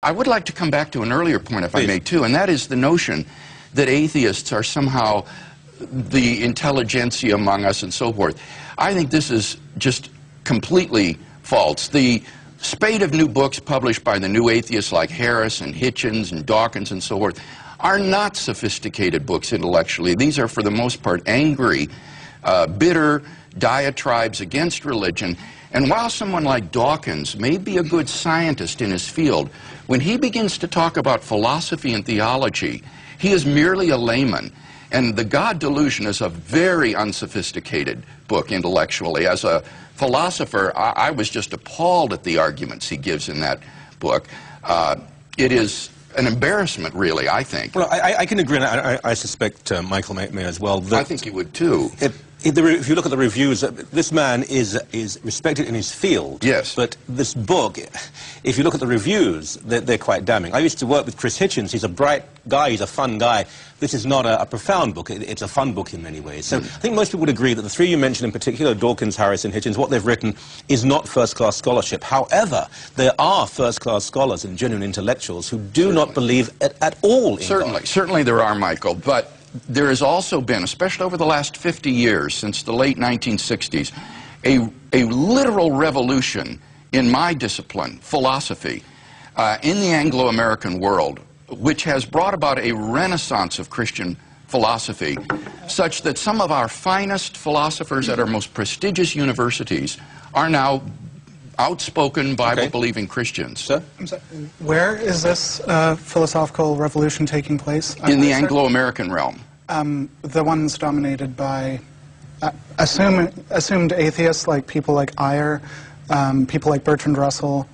I would like to come back to an earlier point, if I may, too, and that is the notion that atheists are somehow the intelligentsia among us and so forth. I think this is just completely false. The spate of new books published by the new atheists like Harris and Hitchens and Dawkins and so forth are not sophisticated books intellectually. These are, for the most part, angry, bitter diatribes against religion. And while someone like Dawkins may be a good scientist in his field, when he begins to talk about philosophy and theology, he is merely a layman. And The God Delusion is a very unsophisticated book intellectually. As a philosopher, I was just appalled at the arguments he gives in that book. It is an embarrassment, really, I think. Well, I can agree, and I suspect Michael may as well. I think he would, too. If you look at the reviews, this man is respected in his field. Yes. But this book, if you look at the reviews, they're quite damning. I used to work with Chris Hitchens. He's a bright guy. He's a fun guy. This is not a profound book. It's a fun book in many ways. So I think most people would agree that the three you mentioned in particular, Dawkins, Harris, and Hitchens, what they've written is not first-class scholarship. However, there are first-class scholars and genuine intellectuals who do not believe at all in God. Certainly there are, Michael, but there has also been, especially over the last 50 years, since the late 1960s, a literal revolution in my discipline, philosophy, in the Anglo-American world, which has brought about a renaissance of Christian philosophy, such that some of our finest philosophers at our most prestigious universities are now outspoken Bible-believing Christians. Sir? I'm sorry, where is this philosophical revolution taking place? In the Anglo-American realm. The ones dominated by assumed atheists, like people like Ayer, people like Bertrand Russell,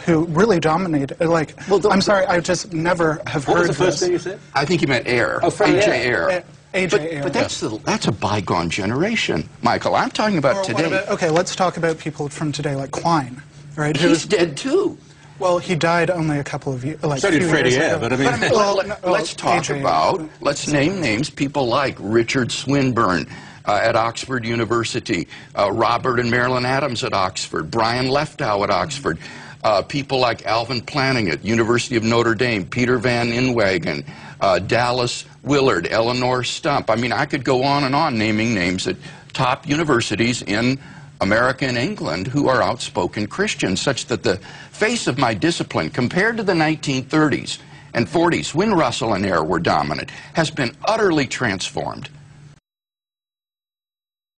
who really dominated. Like, well, I'm sorry, I just never have heard What was the first this. thing you said? I think you meant Ayer. Oh, A.J. Ayer. But that's a bygone generation, Michael. I'm talking about today. Okay, let's talk about people from today, like Quine, right? He's dead too. Well, he died only a couple of years, like so did Freddie Ayer, but I mean... let's talk about, let's name names, people like Richard Swinburne at Oxford University, Robert and Marilyn Adams at Oxford, Brian Leftow at Oxford, people like Alvin Planning at University of Notre Dame, Peter Van Inwagen, Dallas Willard, Eleanor Stump. I mean, I could go on and on naming names at top universities in America and England who are outspoken Christians, such that the face of my discipline, compared to the 1930s and 40s, when Russell and Ayer were dominant, has been utterly transformed.